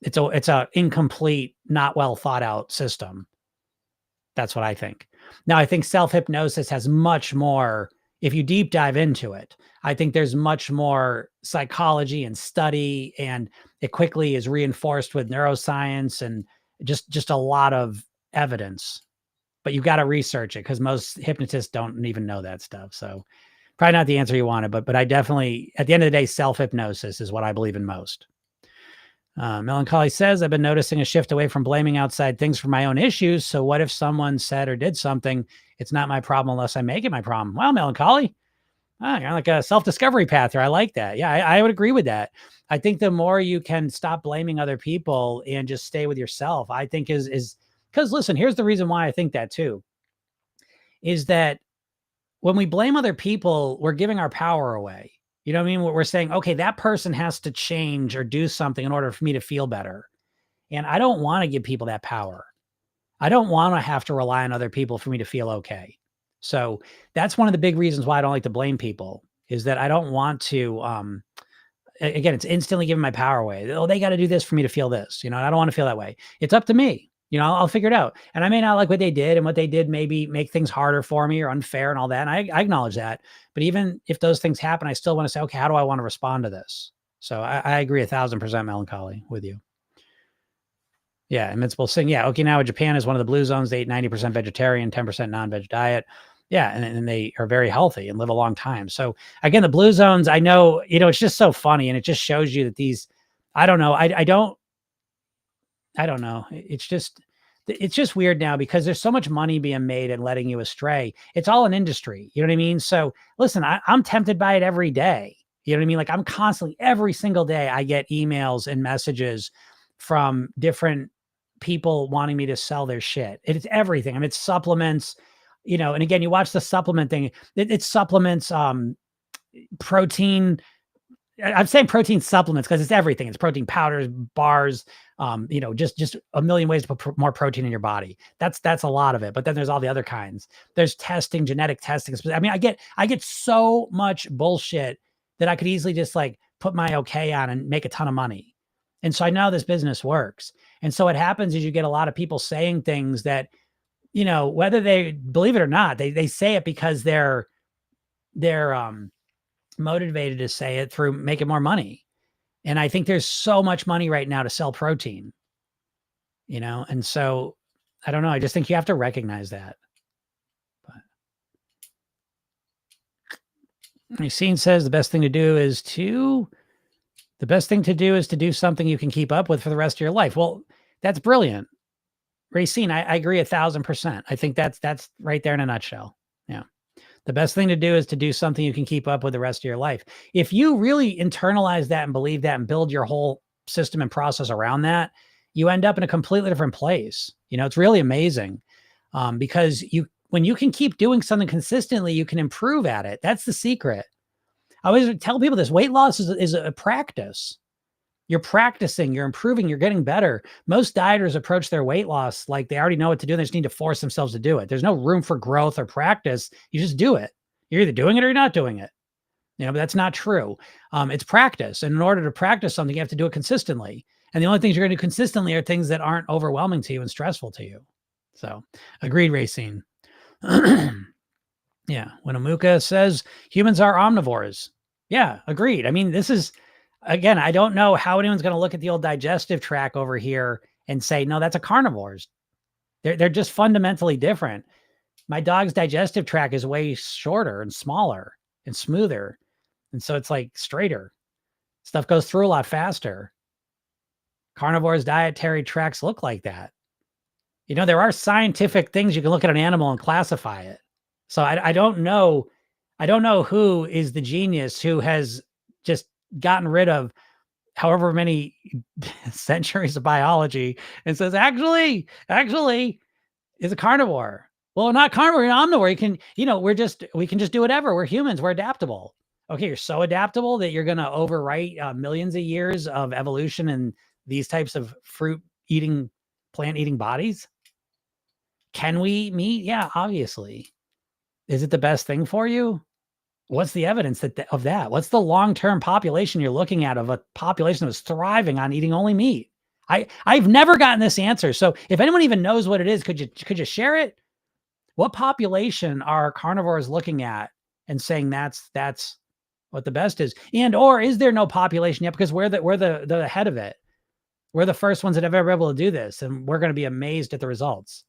It's a incomplete, not well thought out system. That's what I think. Now, I think self-hypnosis has much more, if you deep dive into it, I think there's much more psychology and study, and it quickly is reinforced with neuroscience and just a lot of evidence. But you've got to research it because most hypnotists don't even know that stuff. So probably not the answer you wanted, but I definitely, at the end of the day, self-hypnosis is what I believe in most. Melancholy says, I've been noticing a shift away from blaming outside things for my own issues. So what if someone said or did something? It's not my problem unless I make it my problem. Well, Melancholy, kind of like a self-discovery path here. I like that. Yeah, I would agree with that. I think the more you can stop blaming other people and just stay with yourself, I think is because listen, here's the reason why I think that too, is that when we blame other people, we're giving our power away. You know what I mean? We're saying, okay, that person has to change or do something in order for me to feel better. And I don't want to give people that power. I don't want to have to rely on other people for me to feel okay. So that's one of the big reasons why I don't like to blame people, is that I don't want to, again, it's instantly giving my power away. Oh, they got to do this for me to feel this. You know, I don't want to feel that way. It's up to me. You know, I'll figure it out. And I may not like what they did, and what they did maybe make things harder for me or unfair and all that. And I acknowledge that. But even if those things happen, I still want to say, okay, how do I want to respond to this? So I agree 1,000% Melancholy with you. Yeah, Invincible Sing. Yeah, Okinawa, Japan is one of the blue zones. They eat 90% vegetarian, 10% non-veg diet. Yeah, and they are very healthy and live a long time. So again, the blue zones, I know, you know, it's just so funny, and it just shows you that these, I don't know, I don't know. It's just weird now because there's so much money being made and letting you astray. It's all an industry. You know what I mean? So listen, I'm tempted by it every day. You know what I mean? Like I'm constantly, every single day, I get emails and messages from different people wanting me to sell their shit. It's everything. I mean, it's supplements, you know, and again, you watch the supplement thing. It supplements, protein. I'm saying protein supplements because it's everything. It's protein powders, bars, you know, just a million ways to put more protein in your body. That's a lot of it. But then there's all the other kinds. There's testing, genetic testing. I mean, I get so much bullshit that I could easily just like put my okay on and make a ton of money. And so I know this business works. And so what happens is you get a lot of people saying things that, you know, whether they believe it or not, they say it because they're motivated to say it through making more money. And I think there's so much money right now to sell protein, you know? And so I don't know. I just think you have to recognize that. But Yacine says the best thing to do is to do something you can keep up with for the rest of your life. Well, that's brilliant. Racine, I agree 1,000%. I think that's right there in a nutshell. Yeah. The best thing to do is to do something you can keep up with the rest of your life. If you really internalize that and believe that and build your whole system and process around that, you end up in a completely different place. You know, it's really amazing, because when you can keep doing something consistently, you can improve at it. That's the secret. I always tell people this: weight loss is a practice. You're practicing, you're improving, you're getting better. Most dieters approach their weight loss like they already know what to do. They just need to force themselves to do it. There's no room for growth or practice. You just do it. You're either doing it or you're not doing it. You know, but that's not true. It's practice. And in order to practice something, you have to do it consistently. And the only things you're going to do consistently are things that aren't overwhelming to you and stressful to you. So agreed, Racine. Yeah. When Amuka says humans are omnivores. Yeah, agreed. I mean, this is, again, I don't know how anyone's going to look at the old digestive tract over here and say, no, that's a carnivore's. They're just fundamentally different. My dog's digestive tract is way shorter and smaller and smoother. And so it's like straighter. Stuff goes through a lot faster. Carnivores' dietary tracts look like that. You know, there are scientific things you can look at an animal and classify it. So I don't know. I don't know who is the genius who has just gotten rid of however many centuries of biology and says, actually, is a carnivore. Well, not carnivore, you're omnivore. You can, you know, we can just do whatever. We're humans. We're adaptable. Okay. You're so adaptable that you're going to overwrite millions of years of evolution and these types of fruit eating, plant eating bodies. Can we eat meat? Yeah, obviously. Is it the best thing for you? What's the evidence of that? What's the long-term population you're looking at of a population that was thriving on eating only meat? I've never gotten this answer. So if anyone even knows what it is, could you share it? What population are carnivores looking at and saying that's what the best is? And or is there no population yet? Because we're the head of it. We're the first ones that have ever been able to do this, and we're going to be amazed at the results.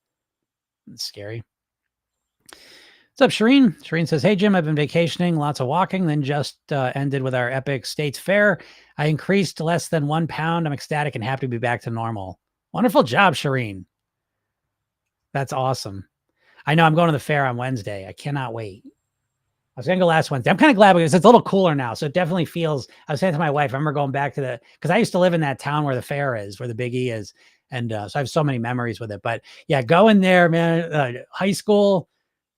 It's scary. What's up, Shireen? Shireen says, hey, Jim, I've been vacationing, lots of walking, then just ended with our epic States Fair. I increased less than 1 pound. I'm ecstatic and happy to be back to normal. Wonderful job, Shireen. That's awesome. I know I'm going to the fair on Wednesday. I cannot wait. I was going to go last Wednesday. I'm kind of glad because it's a little cooler now. So it definitely feels, I was saying to my wife, I remember going back to because I used to live in that town where the fair is, where the Big E is. And so I have so many memories with it. But yeah, going there, man, high school,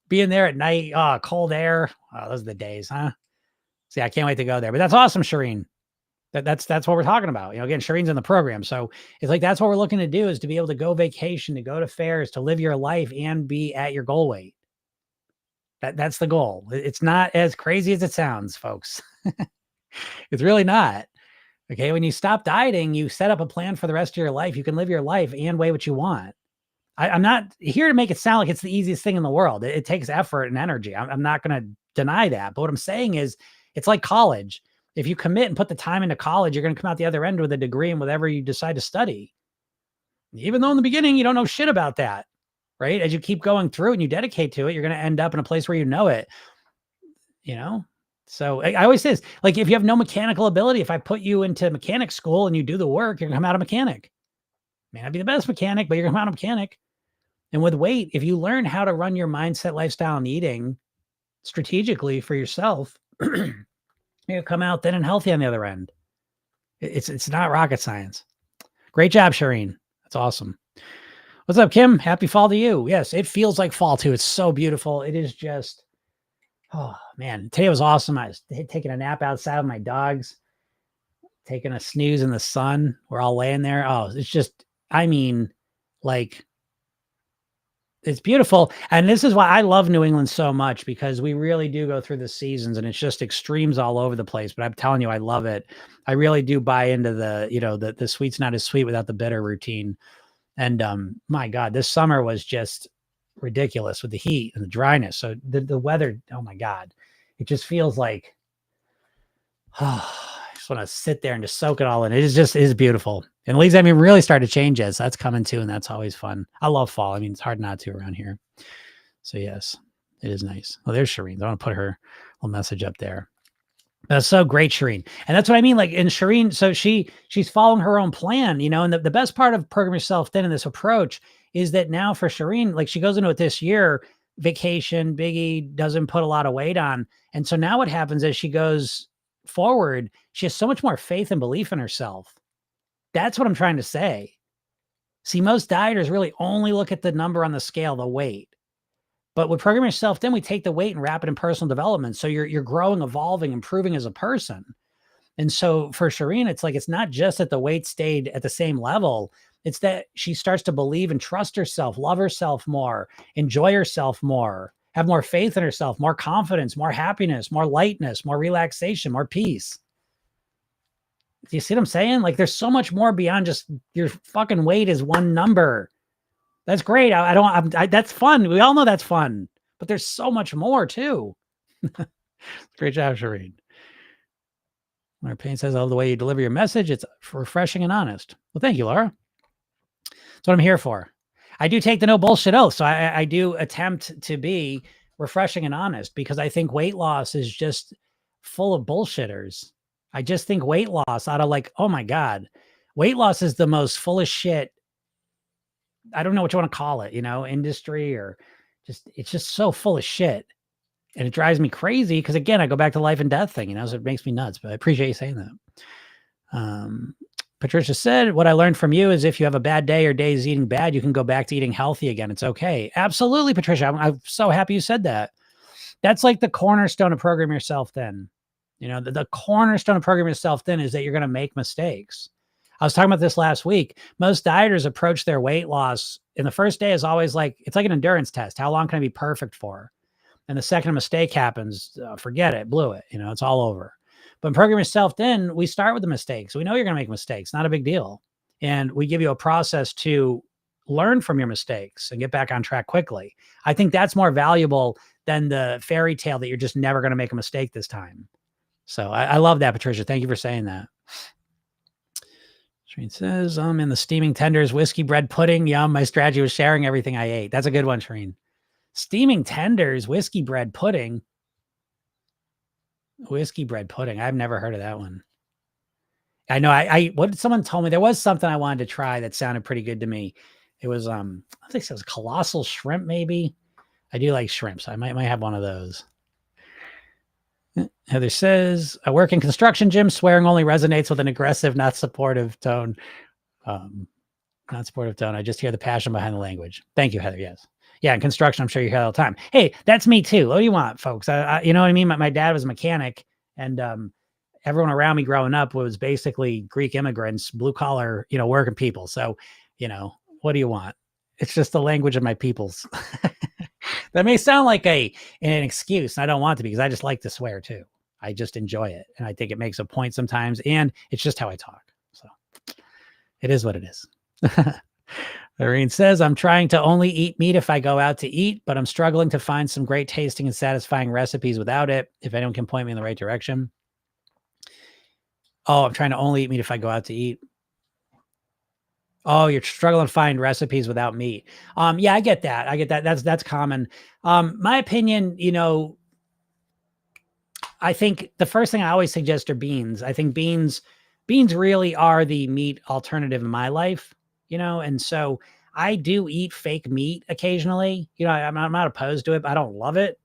being there at night, cold air. Oh, those are the days, huh? See, I can't wait to go there. But that's awesome, Shireen. That's what we're talking about. Again, Shireen's in the program. So it's like that's what we're looking to do is to be able to go vacation, to go to fairs, to live your life and be at your goal weight. That's the goal. It's not as crazy as it sounds, folks. It's really not. Okay. When you stop dieting, you set up a plan for the rest of your life. You can live your life and weigh what you want. I'm not here to make it sound like it's the easiest thing in the world. It takes effort and energy. I'm not going to deny that. But what I'm saying is it's like college. If you commit and put the time into college, you're going to come out the other end with a degree in whatever you decide to study. Even though in the beginning, you don't know shit about that, right? As you keep going through and you dedicate to it, you're going to end up in a place where you know it, So I always say this, like if you have no mechanical ability, if I put you into mechanic school and you do the work, you're going to come out a mechanic. May not be the best mechanic, but you're going to come out a mechanic. And with weight, if you learn how to run your mindset, lifestyle, and eating strategically for yourself, you come out thin and healthy on the other end. It's not rocket science. Great job, Shireen. That's awesome. What's up, Kim? Happy fall to you. Yes, it feels like fall too. It's so beautiful. It is just, oh man, today was awesome. I was taking a nap outside with my dogs, taking a snooze in the sun. We're all laying there. Oh, it's just, like, it's beautiful. And this is why I love New England so much, because we really do go through the seasons and it's just extremes all over the place. But I'm telling you, I love it. I really do buy into the sweet's not as sweet without the bitter routine. And my God, this summer was just ridiculous with the heat and the dryness. So the weather, oh my God, it just feels like, I just want to sit there and just soak it all in. It is beautiful. And the leaves, really start to change as that's coming too. And that's always fun. I love fall. It's hard not to around here. So yes, it is nice. Well, there's Shireen. I want to put her little message up there. That's so great, Shireen. And that's what I mean. Like in Shireen, so she's following her own plan, and the best part of Program Yourself Thin in this approach is that now for Shireen, like she goes into it this year, vacation, Biggie doesn't put a lot of weight on. And so now what happens as she goes forward, she has so much more faith and belief in herself. That's what I'm trying to say. See, most dieters really only look at the number on the scale, the weight. But with Program Yourself, then we take the weight and wrap it in personal development. So you're growing, evolving, improving as a person. And so for Shireen, it's like, it's not just that the weight stayed at the same level. It's that she starts to believe and trust herself, love herself more, enjoy herself more, have more faith in herself, more confidence, more happiness, more lightness, more relaxation, more peace. Do you see what I'm saying? Like there's so much more beyond just your fucking weight is one number. That's great. That's fun. We all know that's fun, but there's so much more too. Great job, Shireen. Laura Payne says, I love the way you deliver your message. It's refreshing and honest. Well, thank you, Laura. That's what I'm here for. I do take the no bullshit oath. So I do attempt to be refreshing and honest, because I think weight loss is just full of bullshitters. I just think weight loss out of like, oh my God, weight loss is the most full of shit. I don't know what you want to call it, industry or it's just so full of shit. And it drives me crazy because, again, I go back to life and death thing, so it makes me nuts. But I appreciate you saying that. Patricia said, what I learned from you is if you have a bad day or days eating bad, you can go back to eating healthy again. It's okay. Absolutely, Patricia. I'm so happy you said that. That's like the cornerstone of Program Yourself Thin. The cornerstone of Program Yourself Thin is that you're going to make mistakes. I was talking about this last week. Most dieters approach their weight loss, and the first day is always like, it's like an endurance test. How long can I be perfect for? And the second a mistake happens, forget it, blew it. It's all over. But in Program Yourself Thin, we start with the mistakes. We know you're going to make mistakes. Not a big deal. And we give you a process to learn from your mistakes and get back on track quickly. I think that's more valuable than the fairy tale that you're just never going to make a mistake this time. So I love that, Patricia. Thank you for saying that. Shereen says, I'm in the steaming tenders, whiskey bread pudding. Yum. My strategy was sharing everything I ate. That's a good one, Shereen. Steaming tenders, whiskey bread pudding. Whiskey bread pudding. I've never heard of that one. I know what someone told me, there was something I wanted to try that sounded pretty good to me. It was, I think it was colossal shrimp, maybe. I do like shrimp, so I might have one of those. Heather says, I work in construction gym. Swearing only resonates with an aggressive, not supportive tone. Not supportive tone. I just hear the passion behind the language. Thank you, Heather. Yes. Yeah, in construction, I'm sure you hear it all the time. Hey, that's me too. What do you want, folks? You know what I mean? My dad was a mechanic, and everyone around me growing up was basically Greek immigrants, blue collar, working people. So, what do you want? It's just the language of my peoples. That may sound like an excuse, and I don't want to, because I just like to swear too. I just enjoy it, and I think it makes a point sometimes, and it's just how I talk. So it is what it is. Irene says, I'm trying to only eat meat if I go out to eat, but I'm struggling to find some great tasting and satisfying recipes without it. If anyone can point me in the right direction. Oh, I'm trying to only eat meat if I go out to eat. Oh, you're struggling to find recipes without meat. Yeah, I get that. That's common. My opinion, I think the first thing I always suggest are beans. I think beans really are the meat alternative in my life, and so I do eat fake meat occasionally. I'm not opposed to it, but I don't love it,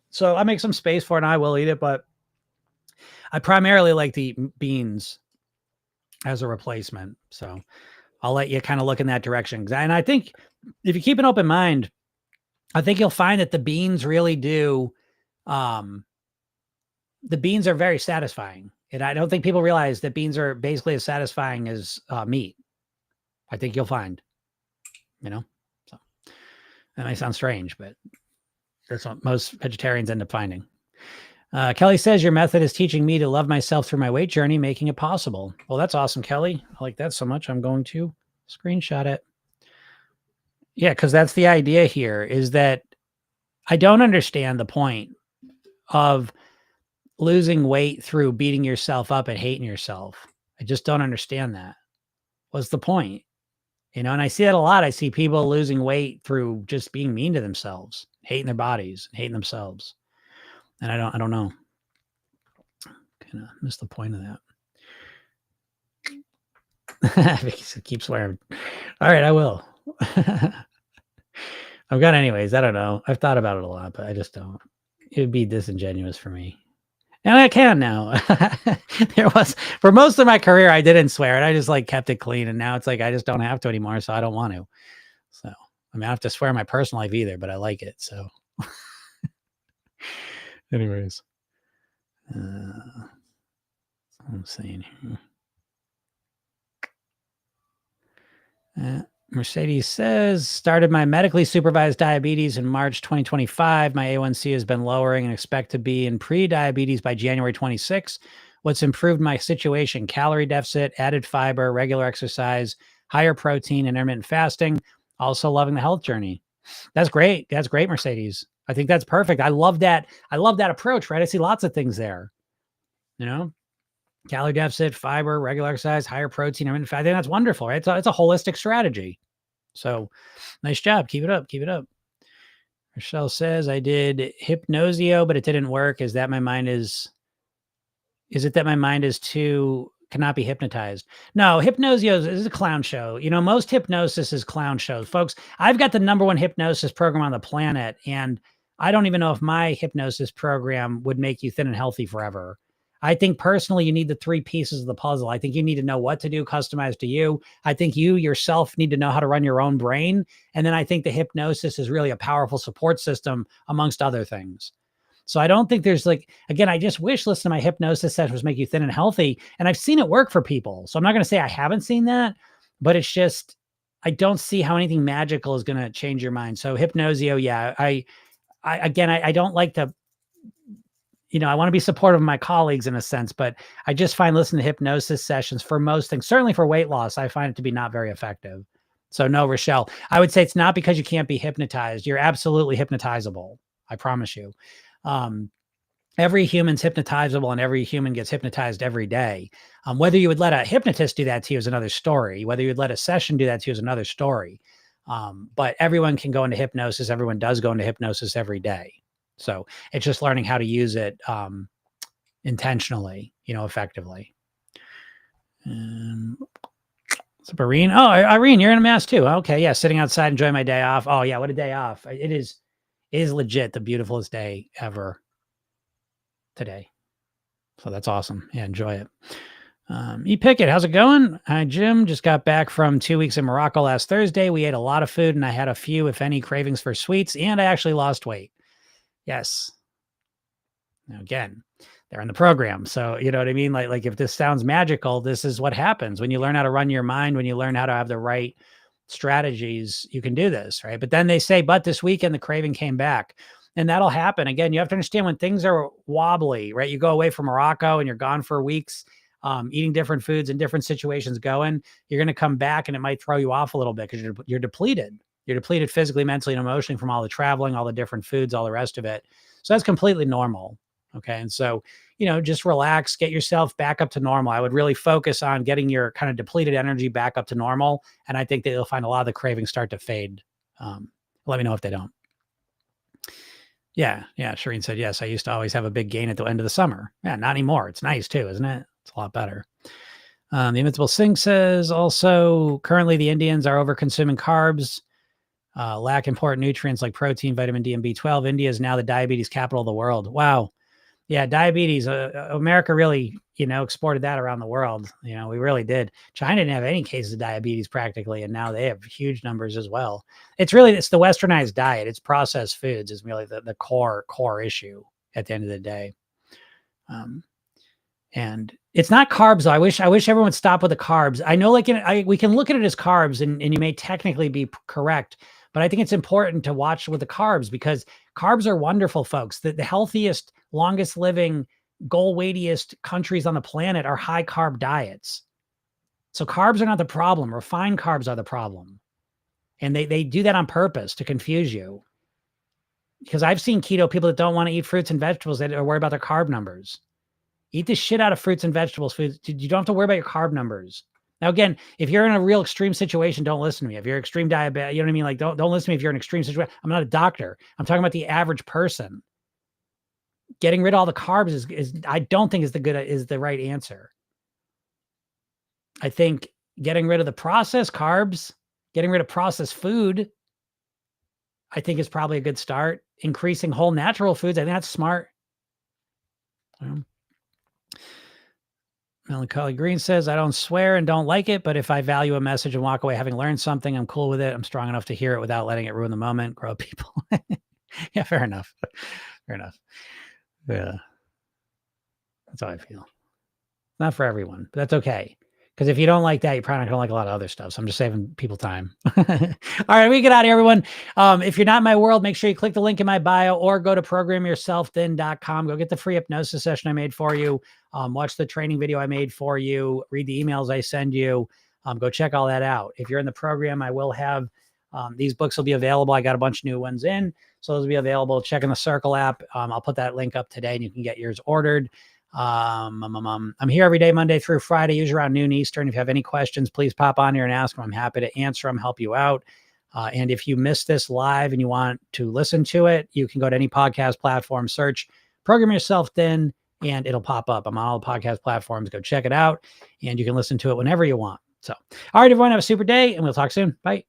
so I make some space for it and I will eat it, but I primarily like to eat beans as a replacement. So I'll let you kind of look in that direction. And I think if you keep an open mind, I think you'll find that the beans really do. The beans are very satisfying. And I don't think people realize that beans are basically as satisfying as meat. I think you'll find, so that may sound strange, but that's what most vegetarians end up finding. Kelly says, your method is teaching me to love myself through my weight journey, making it possible. Well, that's awesome, Kelly. I like that so much. I'm going to screenshot it. Yeah, because that's the idea here, is that I don't understand the point of losing weight through beating yourself up and hating yourself. I just don't understand that. What's the point? And I see that a lot. I see people losing weight through just being mean to themselves, hating their bodies, hating themselves. And I don't know. Kind of missed the point of that. Keep swearing. All right, I will. I've got anyways. I don't know. I've thought about it a lot, but I just don't. It would be disingenuous for me. And I can now. There was, for most of my career, I didn't swear, and I just kept it clean. And now it's I just don't have to anymore, so I don't want to. So I don't have to swear in my personal life either, but I like it. So anyways, I'm saying here. Mercedes says, started my medically supervised diabetes in March 2025. My A1C has been lowering and expect to be in pre-diabetes by January 26. What's improved my situation? Calorie deficit, added fiber, regular exercise, higher protein, intermittent fasting. Also loving the health journey. That's great. That's great, Mercedes. I think that's perfect. I love that. I love that approach, right? I see lots of things there. Calorie deficit, fiber, regular exercise, higher protein. I think that's wonderful, right? So it's a holistic strategy. So nice job. Keep it up. Keep it up. Rochelle says, I did Hypnosio, but it didn't work. Is it that my mind is cannot be hypnotized? No, Hypnosio is a clown show. Most hypnosis is clown shows, folks. I've got the #1 hypnosis program on the planet, and I don't even know if my hypnosis program would make you thin and healthy forever. I think personally, you need the 3 pieces of the puzzle. I think you need to know what to do, customized to you. I think you yourself need to know how to run your own brain. And then I think the hypnosis is really a powerful support system amongst other things. So I don't think there's again, I just wish listening to my hypnosis sessions make you thin and healthy. And I've seen it work for people. So I'm not going to say I haven't seen that, but it's just, I don't see how anything magical is going to change your mind. So Hypnosio, yeah, I don't like to I want to be supportive of my colleagues in a sense, but I just find listening to hypnosis sessions for most things, certainly for weight loss, I find it to be not very effective. So no, Rochelle, I would say it's not because you can't be hypnotized. You're absolutely hypnotizable. I promise you. Um, every human's hypnotizable and every human gets hypnotized every day. Whether you would let a hypnotist do that to you is another story. Whether you'd let a session do that to you is another story. But everyone can go into hypnosis. Everyone does go into hypnosis every day. So it's just learning how to use it intentionally, effectively. What's up, Irene? Oh, Irene, you're in a mass too. Okay, yeah, sitting outside, enjoying my day off. Oh yeah, what a day off! It is legit the beautifulest day ever today. So that's awesome. Yeah, enjoy it. Pickett, how's it going? Hi, Jim. Just got back from 2 weeks in Morocco last Thursday. We ate a lot of food and I had a few, if any, cravings for sweets, and I actually lost weight. Yes. Now, again, they're in the program. So, you know what I mean? Like if this sounds magical, this is what happens when you learn how to run your mind, when you learn how to have the right strategies, you can do this, right? But then they say, but this weekend the craving came back. And that'll happen. Again, you have to understand when things are wobbly, right? You go away from Morocco and you're gone for weeks, eating different foods in different situations going, you're going to come back and it might throw you off a little bit because you're depleted. You're depleted physically, mentally, and emotionally from all the traveling, all the different foods, all the rest of it. So that's completely normal. Okay. And so, just relax, get yourself back up to normal. I would really focus on getting your kind of depleted energy back up to normal. And I think that you'll find a lot of the cravings start to fade. Let me know if they don't. Yeah. Shireen said, yes, I used to always have a big gain at the end of the summer. Yeah, not anymore. It's nice too, isn't it? It's a lot better. The Invincible Singh says also currently the Indians are over consuming carbs, lack important nutrients like protein, vitamin D, and B12. India is now the diabetes capital of the world. Wow. Yeah, diabetes. America really, exported that around the world. We really did. China didn't have any cases of diabetes practically, and now they have huge numbers as well. It's the westernized diet. It's processed foods is really the core issue at the end of the day. And it's not carbs. Though. I wish everyone would stop with the carbs. I know, we can look at it as carbs, and you may technically be correct, but I think it's important to watch with the carbs because carbs are wonderful, folks. The healthiest, longest living, goal weightiest countries on the planet are high carb diets. So carbs are not the problem. Refined carbs are the problem. And they do that on purpose to confuse you. Because I've seen keto people that don't want to eat fruits and vegetables that are worried about their carb numbers. Eat the shit out of fruits and vegetables. You don't have to worry about your carb numbers. Now, again, if you're in a real extreme situation, don't listen to me. If you're extreme diabetic, you know what I mean? Like, don't listen to me if you're in an extreme situation. I'm not a doctor. I'm talking about the average person. Getting rid of all the carbs is I don't think is the right answer. I think getting rid of the processed carbs, getting rid of processed food, I think is probably a good start. Increasing whole natural foods, I think that's smart. Melancholy Green says, I don't swear and don't like it, but if I value a message and walk away having learned something, I'm cool with it. I'm strong enough to hear it without letting it ruin the moment. Grow people. Yeah, fair enough. Fair enough. Yeah. That's how I feel. Not for everyone, but that's okay. Because if you don't like that, you're probably not going to like a lot of other stuff. So I'm just saving people time. All right, we get out of here, everyone. If you're not in my world, make sure you click the link in my bio or go to programyourselfthin.com. Go get the free hypnosis session I made for you. Watch the training video I made for you. Read the emails I send you. Go check all that out. If you're in the program, I will have these books will be available. I got a bunch of new ones in. So those will be available. Check in the Circle app. I'll put that link up today and you can get yours ordered. I'm here every day, Monday through Friday, usually around noon Eastern. If you have any questions, please pop on here and ask them. I'm happy to answer them, help you out. And if you missed this live and you want to listen to it, you can go to any podcast platform, search Program Yourself Thin, and it'll pop up. I'm on all the podcast platforms. Go check it out, and you can listen to it whenever you want. So, all right, everyone, have a super day, and we'll talk soon. Bye.